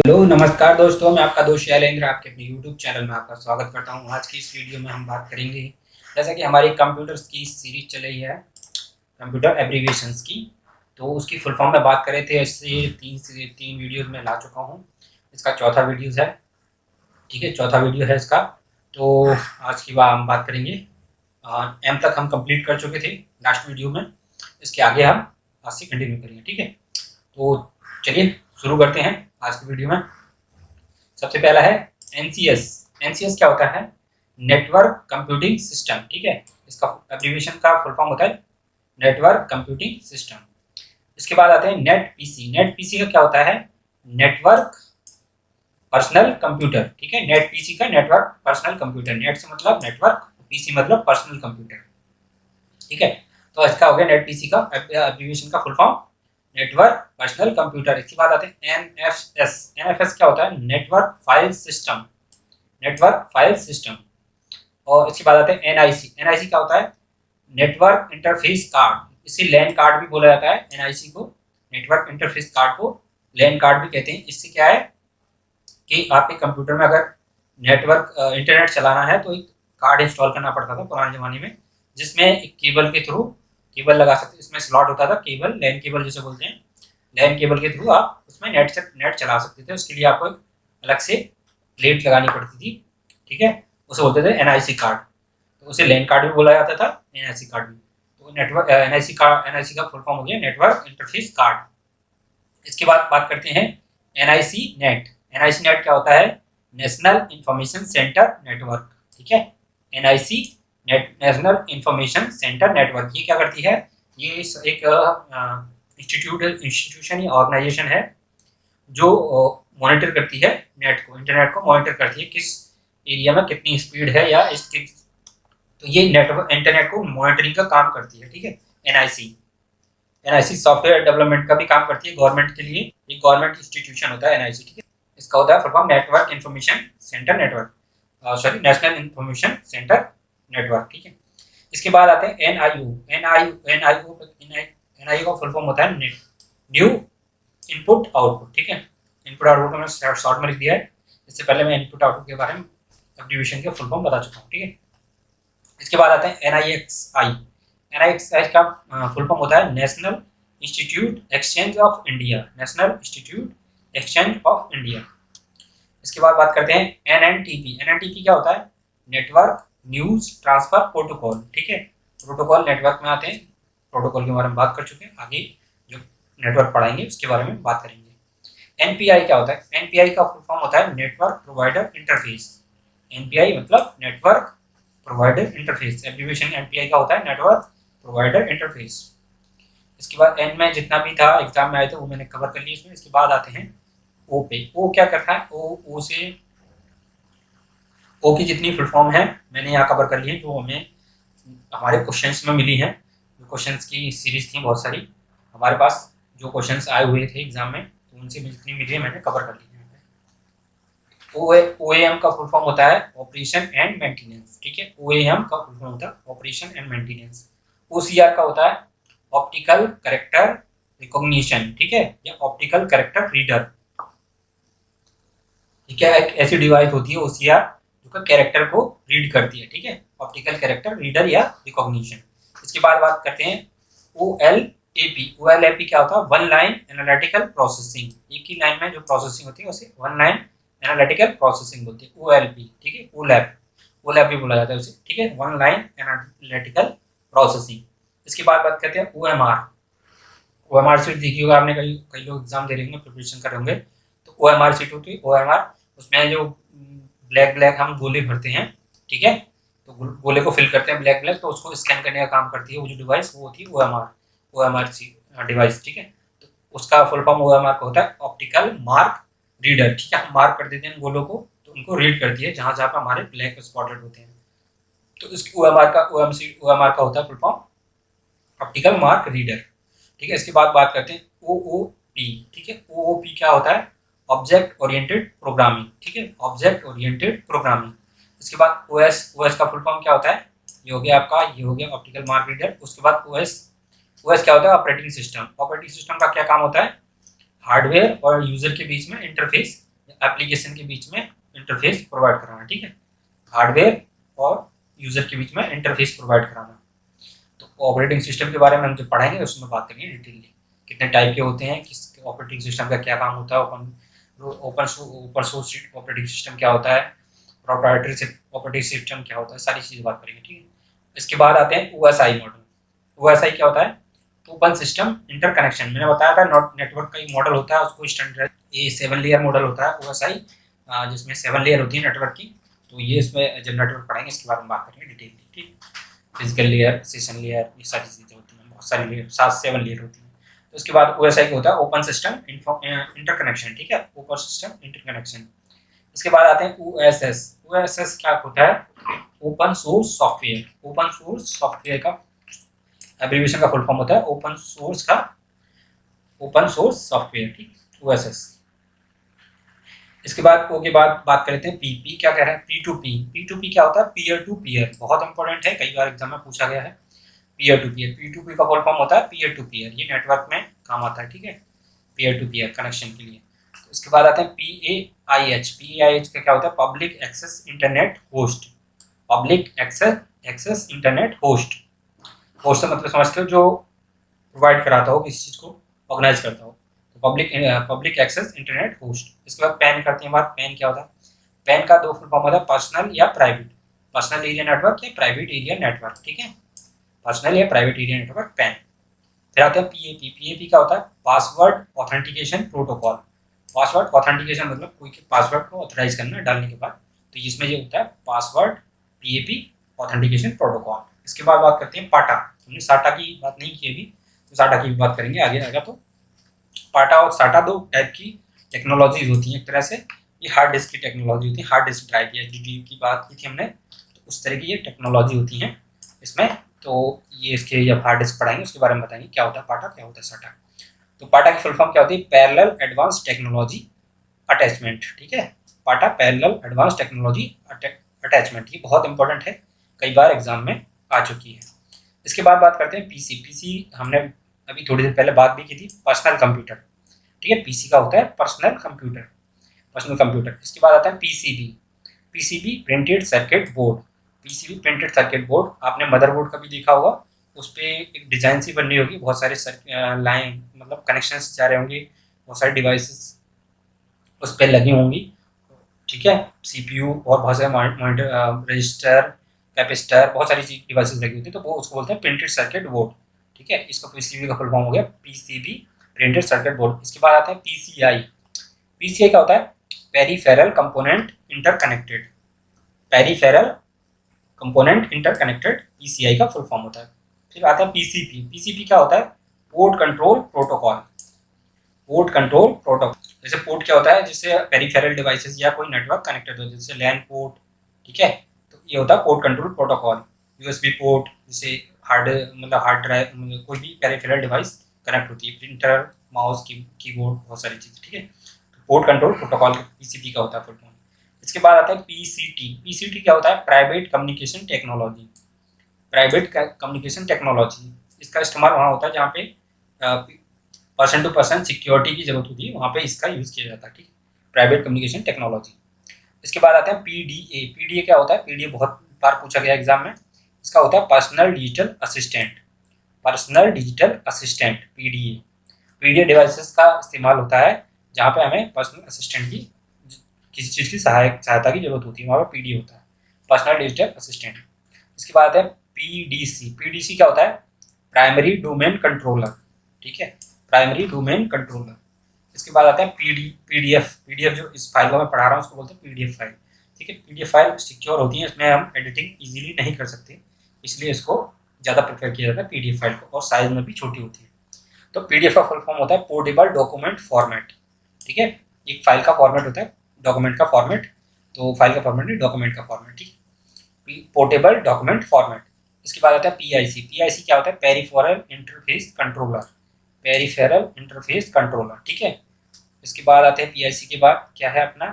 Hello नमस्कार दोस्तों, मैं आपका दोस्त शैलेंद्र आपके अपने यूट्यूब चैनल में आपका स्वागत करता हूं। आज की इस वीडियो में हम बात करेंगे, जैसा कि हमारी कंप्यूटर्स की सीरीज चल रही है कंप्यूटर एब्रीविएशंस की, तो उसकी फुल फॉर्म में बात कर रहे थे। ऐसे तीन वीडियोज़ में ला चुका हूं, इसका चौथा वीडियो है। ठीक है, चौथा वीडियो है इसका। तो आज की बात हम बात करेंगे, एम तक हम कंप्लीट कर चुके थे लास्ट वीडियो में। इसके आगे हम आज से कंटिन्यू करेंगे। ठीक है, तो चलिए शुरू करते हैं आज की वीडियो में। सबसे पहला है एनसीएस। एनसीएस क्या होता है? Network computing system. ठीक है, इसका एब्रीविएशन का फुल फॉर्म होता है नेटवर्क कंप्यूटिंग सिस्टम। इसके बाद आते हैं नेट पीसी। नेट पीसी का क्या होता है? Network personal computer. ठीक है, नेट पीसी का नेटवर्क पर्सनल कंप्यूटर। नेट से मतलब नेटवर्क, पीसी मतलब पर्सनल कंप्यूटर। ठीक है, तो इसका हो गया नेट पीसी का एब्रीविएशन का full form network personal computer. इसके बाद आते हैं एनएफएस। एनएफएस क्या होता है? Network file system. Network file system. और इसके बाद आते हैं एनआईसी। एनआईसी क्या होता है? Network interface card. इसे लैन कार्ड भी बोला जाता है। एनआईसी को, नेटवर्क इंटरफेस कार्ड को लैन कार्ड भी कहते हैं। इससे क्या है कि आपके कंप्यूटर में अगर नेटवर्क इंटरनेट चलाना है तो एक कार्ड इंस्टॉल करना पड़ता था पुराने ज़माने में, जिसमें एक केबल के थ्रू केबल लगा सकते, इसमें स्लॉट होता था केबल, लैन केबल जिसे बोलते हैं। लैन केबल के थ्रू आप उसमें नेट चला सकते थे। उसके लिए आपको एक अलग से प्लेट लगानी पड़ती थी। ठीक है, उसे बोलते थे एनआईसी कार्ड। तो उसे लैन कार्ड भी बोला जाता था, एनआईसी कार्ड भी। तो नेटवर्क एनआईसी का फुल फॉर्म हो गया नेटवर्क इंटरफेस कार्ड। इसके बाद बात करते हैं एनआईसी नेट। एनआईसी नेट क्या होता है? National information centre network. ठीक है, NIC net, national information centre network. ये क्या करती है? ये एक इंस्टीट्यूशन या ऑर्गेनाइजेशन है जो मॉनिटर करती है नेट को, इंटरनेट को मॉनिटर करती है, किस एरिया में कितनी स्पीड है या इसकी। तो ये नेटवर्क इंटरनेट को मॉनिटरिंग का काम करती है। ठीक है, एनआईसी। एनआईसी सॉफ्टवेयर डेवलपमेंट का भी काम करती है गवर्नमेंट के लिए। एक गवर्नमेंट इंस्टीट्यूशन होता है एनआईसी। ठीक है, इसका होता है full form network information centre network, sorry national information centre network. ठीक है, इसके बाद आते हैं एनआईओ। एनआईओ का फुल फॉर्म होता है न्यू इनपुट आउटपुट। ठीक है, इनपुट आउटपुट को मैंने शॉर्ट में लिख दिया है। इससे पहले मैं इनपुट आउटपुट के बारे में एब्रीविएशन के फुल फॉर्म बता चुका हूँ। ठीक है, इसके बाद आते हैं एनआईएक्सआई। एनआईएक्सआई का फुल फॉर्म होता है national institute exchange of India. National institute exchange of India. इसके बाद बात करते हैं एनएनटीपी। एनएनटीपी क्या होता है? Network news transfer protocol. ठीक है, प्रोटोकॉल नेटवर्क में आते हैं। प्रोटोकॉल के बारे में बात कर चुके हैं, आगे जो नेटवर्क पढ़ाएंगे उसके बारे में बात करेंगे। एनपीआई क्या होता है? एनपीआई का फुल फॉर्म होता है नेटवर्क प्रोवाइडर इंटरफेस। एनपीआई मतलब network provider interface. Abbreviation NPI का होता है नेटवर्क प्रोवाइडर इंटरफेस। इसके बाद एन में जितना भी था एग्जाम में आए थे वो मैंने कवर कर लिया इसमें। इसके बाद आते हैं ओ पे। ओ क्या करता है? ओ से ओ की जितनी फुल फॉर्म है मैंने यहाँ कवर कर ली है, जो हमें हमारे क्वेश्चंस में मिली है। जो क्वेश्चंस की सीरीज थी बहुत सारी हमारे पास, जो क्वेश्चंस आए हुए थे एग्जाम में, तो उनसे जितनी मिली है मैंने कवर कर ली है। ओएएम का फुल फॉर्म होता है ऑपरेशन एंड मेंटेनेंस। ठीक है, ओएएम का फुल फॉर्म होता है ऑपरेशन एंड मेंटेनेंस। ओसीआर का होता है ऑप्टिकल कैरेक्टर रिकॉग्निशन। ठीक है, या ऑप्टिकल कैरेक्टर रीडर। ठीक है, एक ऐसी डिवाइस होती है ओसीआर जो कैरेक्टर को रीड करती है। ठीक है, ऑप्टिकल कैरेक्टर रीडर या रिकॉग्निशन। इसके बाद बात करते हैं ओएलएपी। ओएलएपी क्या होता है? One line analytical processing. एक ही लाइन में जो प्रोसेसिंग होती है उसे वन लाइन एनालिटिकल प्रोसेसिंग बोलते हैं, ओएलपी। ठीक है, ओलैप, ओलैप भी बोला जाता है उसे। ठीक है, वन लाइन एनालिटिकल प्रोसेसिंग। इसके बाद बात करते हैं ओएमआर। ओएमआर सीट देखी होगा आपने, कई लोग एग्जाम दे रहे होंगे, प्रिपरेशन कर रहे होंगे। तो ओएमआर सीट होती है। ओएमआर उसमें जो ब्लैक हम गोले भरते हैं। ठीक है, तो गोले को फिल करते हैं ब्लैक, तो उसको स्कैन करने का काम करती है वो जो डिवाइस, वो होती है ओएमआर डिवाइस। ठीक है, तो उसका फुल फॉर्म ओएमआर का होता है ऑप्टिकल मार्क रीडर। ठीक है, हम मार्क कर देते हैं गोलों को तो उनको रीड करती है जहाँ जहाँ पर हमारे ब्लैक स्पॉटेड होते हैं। तो इसकी ओएमआर का होता है full form optical mark reader. ठीक है, इसके बाद बात करते हैं ओओपी। ठीक है, ओओपी क्या होता है? Object oriented programming. ठीक है, ऑब्जेक्ट ओरिएंटेड प्रोग्रामिंग। इसके बाद ओएस। ओएस का फुल फॉर्म क्या होता है? ये हो गया आपका, ये हो गया ऑप्टिकल मार्क रीडर। उसके बाद ओएस। ओएस क्या होता है? Operating system. ऑपरेटिंग सिस्टम का क्या काम होता है? हार्डवेयर और यूजर के बीच में इंटरफेस एप्लीकेशन के बीच में इंटरफेस प्रोवाइड कराना, ठीक है, हार्डवेयर और यूजर के बीच में इंटरफेस प्रोवाइड कराना। तो ऑपरेटिंग सिस्टम के बारे में हम जो पढ़ेंगे उसमें बात करेंगे डिटेलली, कितने टाइप के होते हैं, किस ऑपरेटिंग सिस्टम का क्या काम होता है, ओपन सोर्स ऑपरेटिंग सिस्टम क्या होता है, प्रोप्राइटरी ऑपरेटिंग सिस्टम क्या होता है, सारी चीज़ बात करेंगे, ठीक है। इसके बाद आते हैं OSI मॉडल। OSI क्या होता है? Open system interconnection. मैंने बताया था नेटवर्क का एक मॉडल होता है, उसको स्टैंडर्ड ये 7 लेयर मॉडल होता है OSI, जिसमें 7 लेयर होती है नेटवर्क की। तो ये इसमें जब नेटवर्क पढ़ेंगे इसके बारे में बात करेंगे डिटेलली, ठीक। फिजिकल लेयर, सेशन लेयर, ये सारी चीज़ें होती हैं, बहुत सारी लेयर, 7 लेयर होती हैं। तो उसके बाद OSI क्या होता है? ओपन सिस्टम इंटरकनेक्शन, ठीक है, ओपन सिस्टम इंटरकनेक्शन। इसके बाद आते हैं OSS। OSS क्या होता है? Open source software. Open source software का एब्रीविएशन का फुल फॉर्म होता है ओपन सोर्स सॉफ्टवेयर, ठीक, OSS। इसके बाद ओ के बाद बात करते हैं पी क्या कह रहे हैं? P2P। P2P क्या होता है? पीयर टू पीयर, बहुत इंपॉर्टेंट है, कई बार एग्जाम में पूछा गया है। पीयर टू पीयर, P2P का फुल फॉर्म होता है पीयर टू पीयर, ये नेटवर्क में काम आता है, ठीक है, पीयर टू पीयर कनेक्शन के लिए। तो इसके बाद आते हैं PAIH। PAIH का क्या होता है? Public access internet host. Public access internet host. Host से मतलब समझते हो जो प्रोवाइड कराता हो, किसी चीज़ को ऑर्गेनाइज करता हो, तो पब्लिक एक्सेस इंटरनेट होस्ट। इसके बाद पैन करते हैं बात। पैन क्या होता है? पैन का दो फुल फॉर्म होता है पर्सनल या प्राइवेट, पर्सनल एरिया नेटवर्क या प्राइवेट एरिया नेटवर्क, ठीक है, पर्सनल या प्राइवेट एरिया नेटवर्क पैन। फिर आते हैं PAP। PAP क्या होता है? Password authentication protocol. Password authentication मतलब कोई के पासवर्ड को ऑथराइज करना डालने के बाद, तो इसमें ये होता है पासवर्ड PAP ऑथेंटिकेशन प्रोटोकॉल। इसके बाद बात करते हैं पाटा। हमने साटा की बात नहीं की अभी, तो साटा की बात करेंगे आगे आएगा। तो पाटा और साटा दो टाइप की टेक्नोलॉजीज होती हैं एक तरह से। ये हार्ड डिस्क की टेक्नोलॉजी होती है, हार्ड डिस्क ड्राइव या HDD की बात की थी हमने, तो उस तरह की ये टेक्नोलॉजी होती है इसमें। तो ये इसके जब हार्ड डिस्क पढ़ाएंगे उसके बारे में बताएंगे क्या होता है पाटा, क्या होता है साटा। तो पाटा की फुल फॉर्म क्या होती है? पैरेलल एडवांस टेक्नोलॉजी अटैचमेंट, ठीक है, पाटा पैरेलल एडवांस टेक्नोलॉजी अटैचमेंट। ये बहुत इंपॉर्टेंट है, कई बार एग्जाम में आ चुकी है। इसके बाद बात करते हैं PC। हमने अभी थोड़ी देर पहले बात भी की थी, पर्सनल कंप्यूटर, ठीक है, PC का होता है पर्सनल कंप्यूटर। इसके बाद आता है PCB printed circuit board. PCB printed circuit board, आपने मदरबोर्ड का भी देखा होगा, उस पर एक डिजाइन सी बननी होगी, बहुत सारे लाइन मतलब कनेक्शंस जा रहे होंगे, बहुत सारे डिवाइसेस उस पर लगी होंगी, ठीक है, CPU और बहुत सारे मॉनिटर, रजिस्टर, कैपेसिटर, बहुत सारी डिवाइसेस लगी होती है, तो वो उसको बोलते हैं प्रिंटेड सर्किट बोर्ड, ठीक है। इसका PCB का फुल फॉर्म हो गया PCB प्रिंटेड सर्किट बोर्ड। इसके बाद आता है PCI क्या होता है? Peripheral component interconnected. Peripheral component interconnected PCI का फुल फॉर्म होता है। फिर आता है PCP क्या होता है? Port control protocol. जैसे पोर्ट क्या होता है? जिससे पेरीफेरल डिवाइसेस या कोई नेटवर्क कनेक्टेड हो, जैसे लैन पोर्ट, ठीक है, तो ये होता है port control protocol. USB port, जैसे हार्ड ड्राइव, कोई भी पेरीफेरल डिवाइस कनेक्ट होती है, प्रिंटर, माउस, कीबोर्ड, बहुत सारी चीज़ें, ठीक है, तो पोर्ट कंट्रोल प्रोटोकॉल PCP का होता है फुल फॉर्म। इसके बाद आता है PCT क्या होता है? Private communication technology. इसका इस्तेमाल वहाँ होता है जहाँ पे पर्सन टू पर्सन सिक्योरिटी की जरूरत होती है, वहाँ पे इसका यूज़ किया जाता है, ठीक, प्राइवेट कम्युनिकेशन टेक्नोलॉजी। इसके बाद आते हैं PDA क्या होता है? PDA बहुत बार पूछा गया एग्जाम में, इसका होता है personal digital assistant. PDA devices का इस्तेमाल होता है जहाँ पे हमें पर्सनल असिस्टेंट की किसी चीज़ की सहायता की जरूरत होती है, वहाँ पे PDA होता है, पर्सनल डिजिटल असिस्टेंट। इसके बाद है PDC क्या होता है? प्राइमरी डोमेन कंट्रोलर, ठीक है, प्राइमरी डोमेन कंट्रोलर। इसके बाद आता है PDF जो इस फाइल को मैं पढ़ा रहा हूँ उसको बोलते हैं PDF फाइल, ठीक है। PDF फाइल सिक्योर होती है, इसमें हम एडिटिंग इजीली नहीं कर सकते, इसलिए इसको ज़्यादा प्रेफर किया जाता है PDF फाइल को, और साइज में भी छोटी होती है। तो PDF का फुल फॉर्म होता है पोर्टेबल डॉक्यूमेंट फॉर्मेट, ठीक है, एक फाइल का फॉर्मेट होता है, डॉक्यूमेंट का फॉर्मेट, तो फाइल का फॉर्मेट नहीं, डॉक्यूमेंट का फॉर्मेट, ठीक, पोर्टेबल डॉक्यूमेंट फॉर्मेट। इसके बाद आता है PIC क्या होता है? पेरिफेरल इंटरफेस कंट्रोलर, ठीक है। इसके बाद आते हैं PIC के बाद क्या है अपना?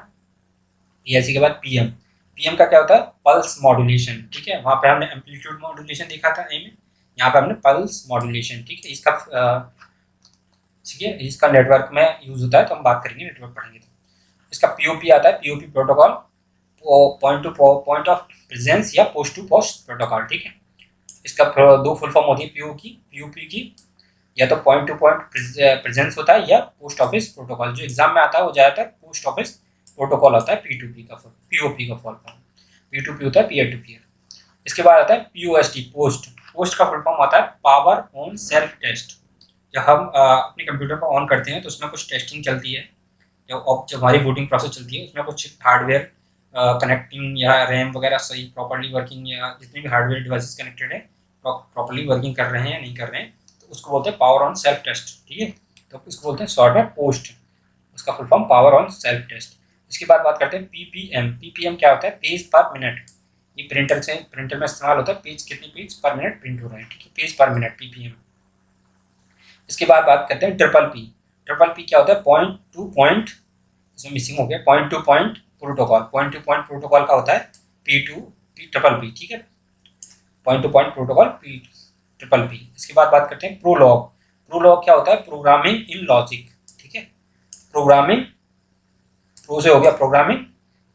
PIC के बाद PM का क्या होता है? पल्स मॉड्यूलेशन, ठीक है, वहाँ पे हमने एम्पलीट्यूड मॉड्यूलेशन देखा था A में, यहाँ पे हमने पल्स मॉड्यूलेशन, ठीक है, ठीक है, इसका नेटवर्क में यूज होता है, तो हम बात करेंगे, नेटवर्क पढ़ेंगे तो। इसका पीओपी आता है, POP protocol, point two point of presence या पोस्ट टू पोस्ट प्रोटोकॉल, ठीक है। इसका दो फुल फॉर्म होती है पीओपी की, या तो पॉइंट टू पॉइंट प्रेजेंस होता है या पोस्ट ऑफिस प्रोटोकॉल। जो एग्जाम में आता है वो ज़्यादातर पोस्ट ऑफिस प्रोटोकॉल होता है, पी का पीओपी का फुल फॉर्म। पी होता है पीयर टू पीयर। इसके बाद आता है पीओएसटी, पोस्ट का फुल फॉर्म होता है पावर ऑन सेल्फ टेस्ट। जब हम अपने कंप्यूटर को ऑन करते हैं तो उसमें कुछ टेस्टिंग चलती है, जब हमारी बूटिंग प्रोसेस चलती है उसमें कुछ हार्डवेयर कनेक्टिंग या रैम वगैरह सही प्रॉपर्ली वर्किंग, या जितने भी हार्डवेयर डिवाइसेस कनेक्टेड है प्रॉपर्ली वर्किंग कर रहे हैं या नहीं कर रहे हैं, तो उसको बोलते हैं पावर ऑन सेल्फ टेस्ट, ठीक है। तो इसको बोलते हैं शॉर्ट में पोस्ट, उसका full form power on self test. इसके बाद बात करते हैं पीपीएम क्या होता है, पेज पर मिनट। ये प्रिंटर में इस्तेमाल होता है, कितनी पेज पर मिनट प्रिंट हो रहे हैं, ठीक है, पेज पर मिनट, पीपीएम। इसके बाद बात करते हैं ट्रिपल पी क्या होता है, पॉइंट टू पॉइंट, इसमें मिसिंग हो गया, पॉइंट टू पॉइंट प्रोटोकॉल का होता है ट्रिपल पी, ठीक है, point two point protocol triple P. इसके बाद बात करते हैं प्रोलॉग क्या होता है, प्रोग्रामिंग इन लॉजिक, ठीक है, प्रो से हो गया प्रोग्रामिंग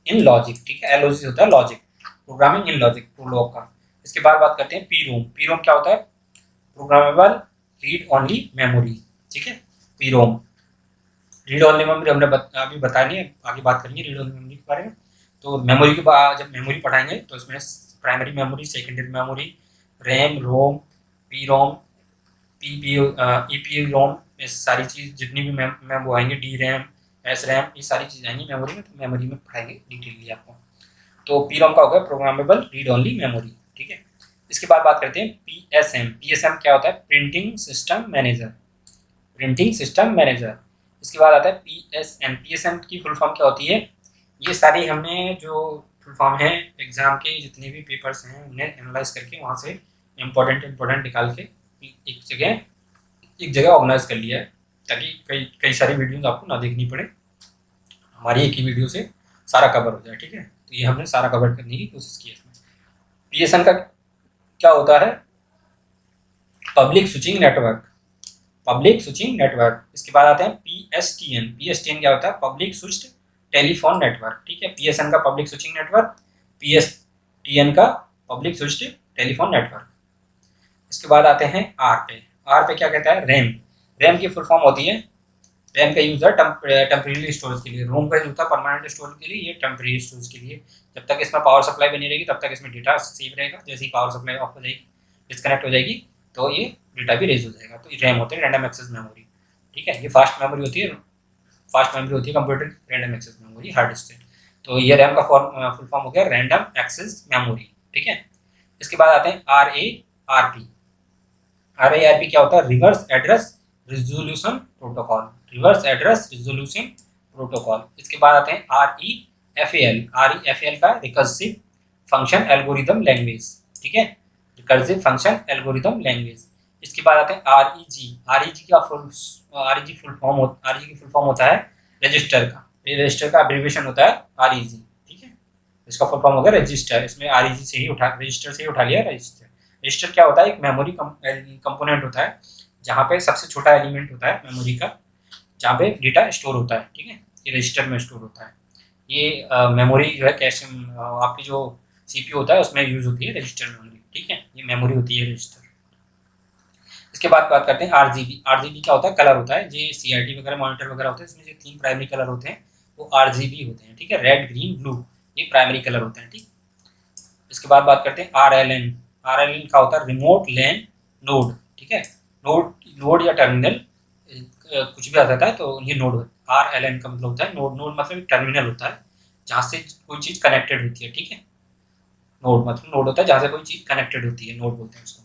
इन लॉजिक, ठीक है, एलओजी होता है logic, programming in logic Prolog का। इसके बाद बात करते हैं पी रोम क्या होता है, प्रोग्रामेबल रीड ओनली मेमोरी, ठीक है, P ROM. Read only memory हमने अभी बतानी है, आगे बात करेंगे रीड ओनली मेमोरी के बारे में। तो मेमोरी के बाद जब मेमोरी पढ़ाएंगे तो इसमें primary memory, secondary memory, RAM, ROM, P ROM, EP ROM, ये सारी चीज़ जितनी भी मैम वो आएंगे, डी रैम, एस रैम, ये सारी चीज़ आएंगी मेमोरी में, तो मेमोरी में पढ़ाएंगे डिटेलली आपको। तो पी रोम का होगा प्रोग्रामेबल रीड ओनली मेमोरी, ठीक है। इसके बाद बात करते हैं पीएसएम क्या होता है, प्रिंटिंग सिस्टम मैनेजर। इसके बाद आता है पीएसएम की फुल फॉर्म क्या होती है, ये सारी हमने जो फुल फॉर्म है एग्जाम के जितने भी पेपर्स हैं उन्हें एनालाइज करके वहाँ से इम्पोर्टेंट निकाल के एक जगह ऑर्गेनाइज कर लिया है, ताकि कई सारी वीडियोस आपको ना देखनी पड़े, हमारी एक ही वीडियो से सारा कवर हो जाए, ठीक है। तो ये हमने सारा कवर करने की कोशिश की है इसमें। पीएसएन का क्या होता है, पब्लिक स्विचिंग नेटवर्क। इसके बाद आते हैं पीएसटीएन क्या होता है, पब्लिक स्विच्ड टेलीफोन नेटवर्क, ठीक है। पीएसएन का पब्लिक स्विचिंग नेटवर्क, पीएसटीएन का पब्लिक स्विच्ड टेलीफोन नेटवर्क। इसके बाद आते हैं आर पे क्या कहता है, रैम की फुल फॉर्म होती है, रैम का यूज है टेम्परेरी स्टोरेज के लिए, रोम का यूज होता है परमानेंट स्टोरेज के लिए, ये टेम्परेरी स्टोरेज के लिए। जब तक इसमें पावर सप्लाई बनी रहेगी तब तक इसमें डेटा सेव रहेगा, जैसे ही पावर सप्लाई ऑफ हो जाएगी, डिस्कनेक्ट हो जाएगी, तो ये डेटा भी रेज हो जाएगा। तो रैम होते हैं रैंडम एक्सेस मेमोरी, ठीक है। ये फास्ट मेमोरी होती है computer random access memory, hard disk से। तो ये रैम का फुल फॉर्म हो गया रैंडम एक्सेस मेमोरी, ठीक है। इसके बाद आते हैं आरएआरपी क्या होता है, रिवर्स एड्रेस रिजोल्यूशन प्रोटोकॉल। इसके बाद आते हैं आरईएफएल का रिकर्सिव फंक्शन एल्गोरिदम लैंग्वेज, ठीक है, रिकर्सिव फंक्शन एल्गोरिदम लैंग्वेज। इसके बाद आते हैं आरईजी की फुल फॉर्म होता है रजिस्टर का एब्रीविएशन होता है आरईजी, ठीक है। इसका फुल फॉर्म होगा रजिस्टर, इसमें आरईजी से ही रजिस्टर से ही उठा लिया रजिस्टर क्या होता है, एक मेमोरी कंपोनेंट होता है जहाँ पे सबसे छोटा एलिमेंट होता है मेमोरी का, जहाँ पे डेटा स्टोर होता है, ठीक है, ये रजिस्टर में स्टोर होता है। ये मेमोरी जो है कैश आपकी जो सीपीयू होता है उसमें यूज होती है रजिस्टर मेमोरी, ठीक है, ये मेमोरी होती है रजिस्टर। इसके बाद बात करते हैं आरजीबी क्या होता है, कलर होता है, जो सीआरटी वगैरह मॉनिटर वगैरह होते हैं इसमें जो 3 प्राइमरी कलर होते हैं वो आरजीबी होते हैं, ठीक है, रेड ग्रीन ब्लू, ये प्राइमरी कलर होते हैं, ठीक। इसके बाद बात करते हैं आरएलएन का होता है रिमोट लैन नोड, ठीक है, नोड या टर्मिनल कुछ भी आ जाता है तो ये नोड, आरएलएन का मतलब होता है नोड मतलब टर्मिनल होता है जहाँ से कोई चीज़ कनेक्टेड होती है, ठीक है। नोड होता है जहाँ से कोई चीज़ कनेक्टेड होती है, नोड बोलते हैं उसको,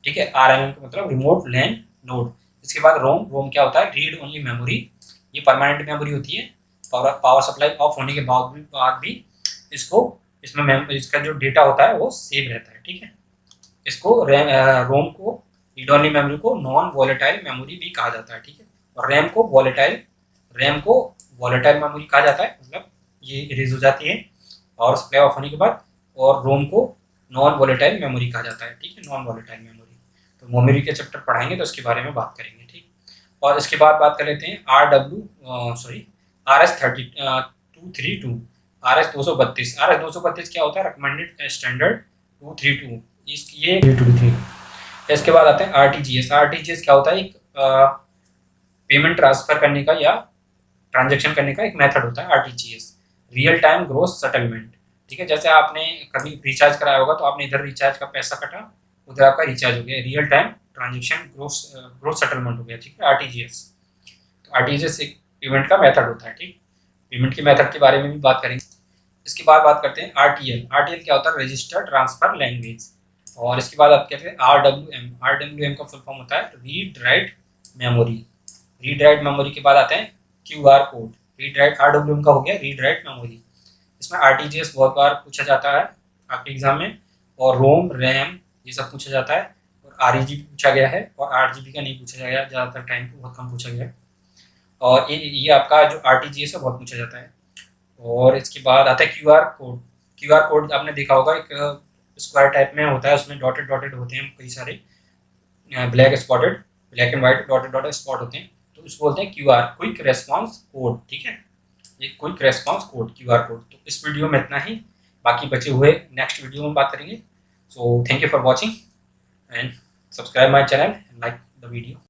ठीक है। आरएलएन का मतलब रिमोट लैन नोड। इसके बाद रोम क्या होता है, रीड ओनली मेमोरी, ये परमानेंट मेमोरी होती है, पावर सप्लाई ऑफ होने के बाद भी इसका जो डेटा होता है वो सेव रहता है, ठीक है। इसको रोम को रीड ओनली मेमोरी को नॉन वॉलेटाइल मेमोरी भी कहा जाता है, ठीक है। और रैम को वॉलेटाइल मेमोरी कहा जाता है, मतलब ये इरेज हो जाती है पावर सप्लाई ऑफ होने के बाद, और रोम को नॉन वॉलेटाइल मेमोरी कहा जाता है, ठीक है, नॉन वॉलेटाइल मेमोरी। तो मेमोरी के चैप्टर पढ़ाएंगे तो उसके बारे में बात करेंगे, ठीक। और इसके बाद बात कर लेते हैं RS 232, RS 232। RS 232 क्या होता है? रिकमेंडेड स्टैंडर्ड 232, ये 323। इसके बाद आते हैं आरटीजीएस। आरटीजीएस क्या होता है? एक पेमेंट ट्रांसफर करने का या ट्रांजेक्शन करने का एक मेथड होता है RTGS, real time gross settlement. ठीक है, जैसे आपने कभी रिचार्ज कराया होगा तो आपने इधर रिचार्ज का पैसा कटा, उधर आपका रिचार्ज हो गया, real time transaction gross settlement हो गया। ठीक है, आरटीजीएस। तो आरटीजीएस एक पेमेंट का मेथड होता है। ठीक, पेमेंट के मेथड के बारे में भी बात करेंगे। इसके बाद बात करते हैं आरटीएल। आरटीएल क्या होता है? Register transfer language. और इसके बाद आप कहते हैं आरडब्ल्यूएम। आरडब्ल्यूएम का फुल फॉर्म होता है read write memory. Read write memory के बाद आते हैं क्यूआर कोड। रीड राइट आरडब्ल्यूएम का हो गया रीड राइट मेमोरी। इसमें आरटीजीएस बहुत बार पूछा जाता है आपके एग्जाम में, और रोम रैम ये सब पूछा जाता है, और आरईजीबी पूछा गया है, और आरजीबी का नहीं पूछा गया ज़्यादातर टाइम पे, बहुत कम पूछा गया है। और ये आपका जो आरटीजीएस है बहुत पूछा जाता है। और इसके बाद आता है क्यूआर कोड। क्यूआर कोड आपने देखा होगा, एक स्क्वायर टाइप में होता है, उसमें डॉटेड डॉटेड होते हैं कई सारे, black spotted, black and white dotted dotted spot होते हैं, तो उसको बोलते हैं क्यूआर, क्विक रेस्पॉन्स कोड। ठीक है, ये quick response code, QR code. तो इस वीडियो में इतना ही, बाकी बचे हुए नेक्स्ट वीडियो में बात करेंगे। So thank you for watching and subscribe my channel and like the video.